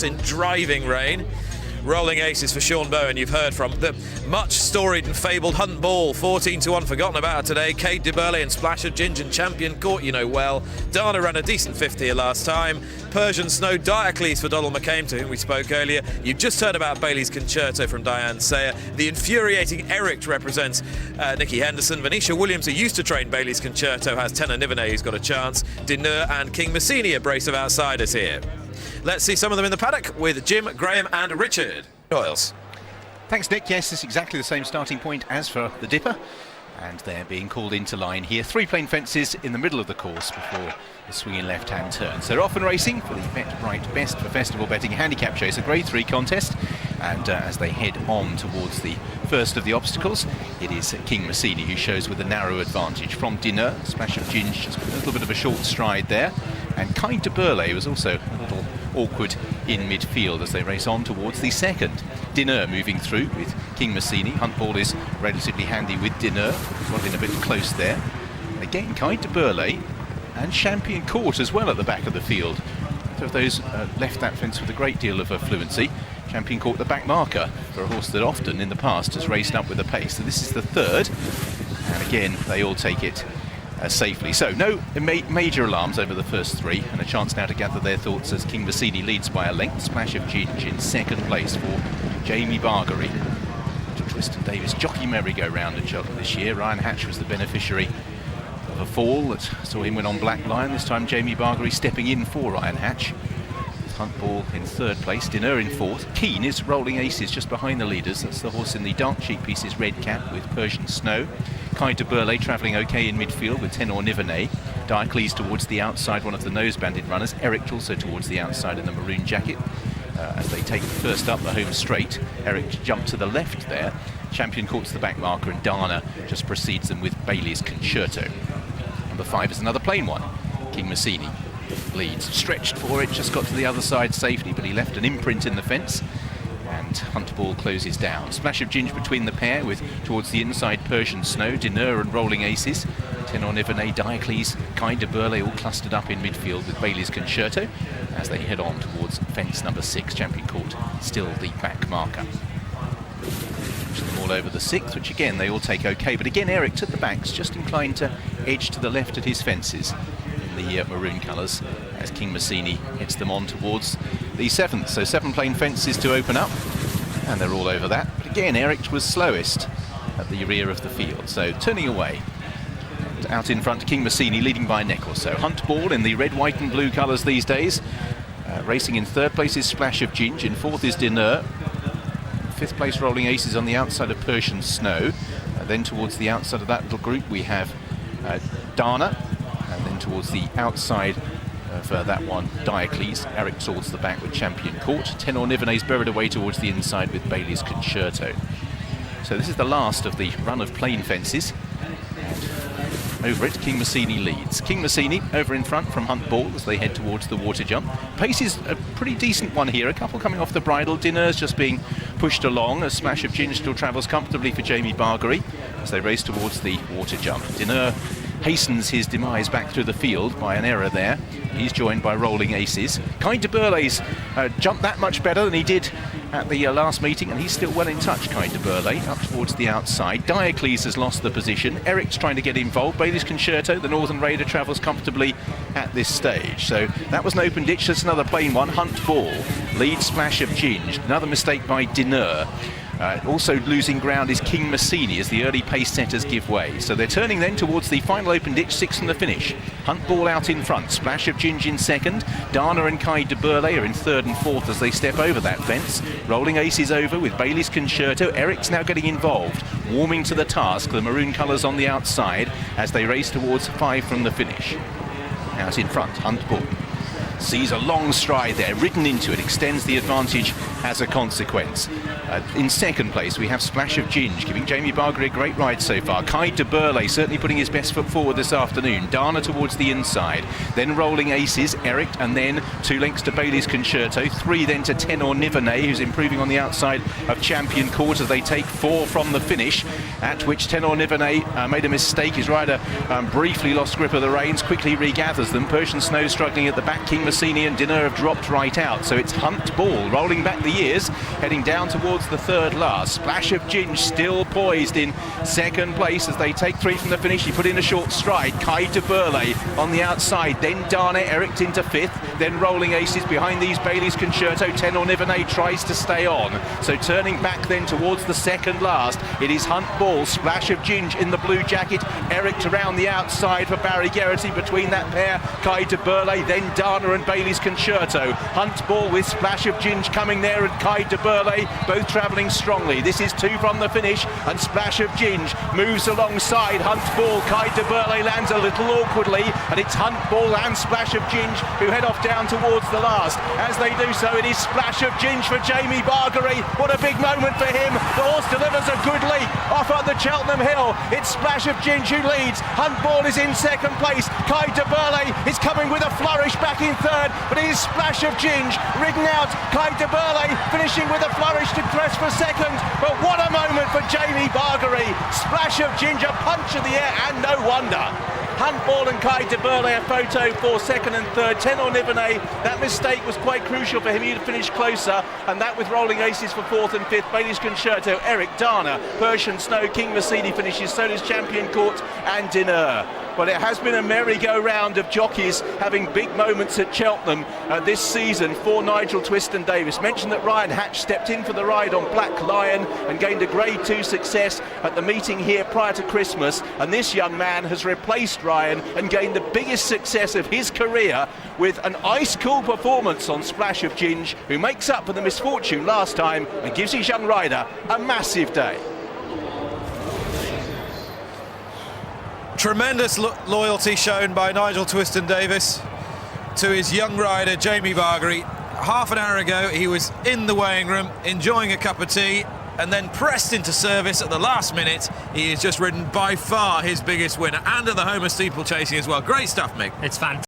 in driving rain. Rolling aces for Sean Bowen, you've heard from. The much storied and fabled Hunt Ball, 14-1, forgotten about today. Caid, Berlais and Splash of Ginge and Champion Court, you know well. Dana ran a decent 50 here last time. Persian Snow, Diocles for Donald McCain, to whom we spoke earlier. You've just heard about Bailey's Concerto from Diane Sayer. The infuriating Eric represents Nicky Henderson. Venetia Williams, who used to train Bailey's Concerto, has Tenor Nivene, who's got a chance. Dinur and King Massini, a brace of outsiders here. Let's see some of them in the paddock with Jim, Graham and Richard Doyles. Thanks, Nick. Yes, it's exactly the same starting point as for the Dipper. And they're being called into line here. 3 plain fences in the middle of the course before the swinging left-hand turns. They're off and racing for the BetBright Best for Festival Betting Handicap Chase, a Grade 3 contest. And as they head on towards the first of the obstacles, it is King Massini who shows with a narrow advantage from Dinur. Splash of Ginge, just a little bit of a short stride there. And Caid de Berlais was also a little awkward in midfield as they race on towards the second. Dinur moving through with King Massini. Hunt Ball is relatively handy with Dinur, got in a bit close there. Again, Caid de Berlais and Champion Court as well at the back of the field. Both of those left that fence with a great deal of fluency. Champion Court the back marker for a horse that often in the past has raced up with a pace. So this is the third, and again they all take it safely. So no major alarms over the first 3, and a chance now to gather their thoughts as King Massini leads by a length. Splash of Ginge in second place for Jamie Bargery. Twiston Davis jockey merry-go-round at Cheltenham this year. Ryan Hatch was the beneficiary of a fall that saw him win on Black Lion. This time Jamie Bargery stepping in for Ryan Hatch. Hunt Ball in third place, Dinur in fourth. Keen is rolling aces just behind the leaders. That's the horse in the dark cheek pieces red cap with Persian Snow. Caid de Berlais travelling okay in midfield with Tenor Nivene. Diocles towards the outside, one of the nose-banded runners. Eric also towards the outside in the maroon jacket. As they take the first up the home straight, Eric jumped to the left there. Champion Court's the back marker, and Dana just precedes them with Bailey's Concerto. Number 5 is another plain one. King Massini leads, stretched for it, just got to the other side safely, but he left an imprint in the fence. And Hunt Ball closes down. Splash of Ginge between the pair with towards the inside Persian Snow, Dinur and rolling aces. Tenor Nivene, Diocles, Caid de Berlais all clustered up in midfield with Bailey's Concerto as they head on towards fence number 6. Champion Court still the back marker. All over the 6th, which again they all take okay, but again Eric at the back's just inclined to edge to the left at his fences in the maroon colours as King Massini hits them on towards the 7th. So 7 plain fences to open up, and they're all over that. But again, Eric was slowest at the rear of the field, so turning away. And out in front, King Massini leading by a neck or so. Hunt Ball in the red, white and blue colours these days. Racing in third place is Splash of Ginge, in fourth is Dinur. 5th place rolling aces on the outside of Persian Snow. Then towards the outside of that little group we have Dana, and then towards the outside of that one, Diocles. Eric towards the back with Champion Court. Tenor Nivene's buried away towards the inside with Bailey's Concerto. So this is the last of the run of plain fences. And over it, King Massini leads. King Massini over in front from Hunt Ball as they head towards the water jump. Pace is a pretty decent one here. A couple coming off the bridle. Dinur's just being pushed along. A Splash of Ginge still travels comfortably for Jamie Bargery as they race towards the water jump. Dinur hastens his demise back through the field by an error there. He's joined by rolling aces. Caid de Berlais jumped that much better than he did at the last meeting, and he's still well in touch, Caid de Berlais, up towards the outside. Diocles has lost the position. Eric's trying to get involved. Bailey's Concerto, the Northern Raider, travels comfortably at this stage. So that was an open ditch. That's another plain one. Hunt Ball leads Splash of Ginge. Another mistake by Dinur. Also losing ground is King Massini as the early pace setters give way. So they're turning then towards the final open ditch, 6 from the finish. Hunt Ball out in front, Splash of Ginge in second. Dana and Caid de Berlais are in third and fourth as they step over that fence. Rolling aces over with Bailey's Concerto. Eric's now getting involved, warming to the task, the maroon colours on the outside as they race towards 5 from the finish. Out in front, Hunt Ball sees a long stride there, ridden into it, extends the advantage as a consequence. In second place we have Splash of Ginge, giving Jamie Bargery a great ride so far. Caid de Berlais certainly putting his best foot forward this afternoon. Dana towards the inside, then rolling aces, Eric, and then 2 lengths to Bailey's Concerto, 3 then to Tenor Nivene, who's improving on the outside of Champion Court as they take 4 from the finish, at which Tenor Nivene made a mistake. His rider briefly lost grip of the reins, quickly regathers them. Persian Snow struggling at the back. King Massini and Dinner have dropped right out, so it's Hunt Ball rolling back the years, heading down towards the third last. Splash of Ginge still poised in second place as they take 3 from the finish. He put in a short stride. Caid to Berlais on the outside, then Dana Eric into 5th, then Rolling Aces behind these Berlais Concerto. Tenor Nivernais tries to stay on, so turning back then towards the second last, it is Hunt Ball, Splash of Ginge in the blue jacket, Eric around the outside for Barry Geraghty. Between that pair, Caid to Berlais, then Dana and Berlais Concerto. Hunt Ball with Splash of Ginge coming there, and Caid to Berlais both travelling strongly. This is 2 from the finish, and Splash of Ginge moves alongside Hunt Ball. Caid to Berlais lands a little awkwardly, and it's Hunt Ball and Splash of Ginge who head off down towards the last. As they do so, it is Splash of Ginge for Jamie Bargery. What a big moment for him. The horse delivers a good leap off at the Cheltenham Hill. It's Splash of Ginge who leads. Hunt Ball is in second place. Caid to Berlais is coming with a flourish back in third, but it is Splash of Ginge ridden out. Caid to Berlais finishing with a flourish to dress for second. But what a moment for Jamie Bargery. Splash of Ginge, a punch of the air, and no wonder. Hunt Ball and Caid to Berlais, a photo for second and third. Tenor Nivernais, that mistake was quite crucial for him. He'd have finished closer, and that with Rolling Aces for 4th and 5th. Berlais Concerto, Eric, Dana, Persian Snow, King Massini finishes, so does Champion Court and Dinner. Well, it has been a merry-go-round of jockeys having big moments at Cheltenham this season for Nigel Twiston-Davies. Mentioned that Ryan Hatch stepped in for the ride on Black Lion and gained a Grade 2 success at the meeting here prior to Christmas, and this young man has replaced Ryan and gained the biggest success of his career with an ice-cool performance on Splash of Ginge, who makes up for the misfortune last time and gives his young rider a massive day. Tremendous loyalty shown by Nigel Twiston-Davies to his young rider Jamie Bargery. Half an hour ago he was in the weighing room enjoying a cup of tea, and then pressed into service at the last minute. He has just ridden by far his biggest winner, and at the home of steeplechasing as well. Great stuff, Mick. It's fantastic.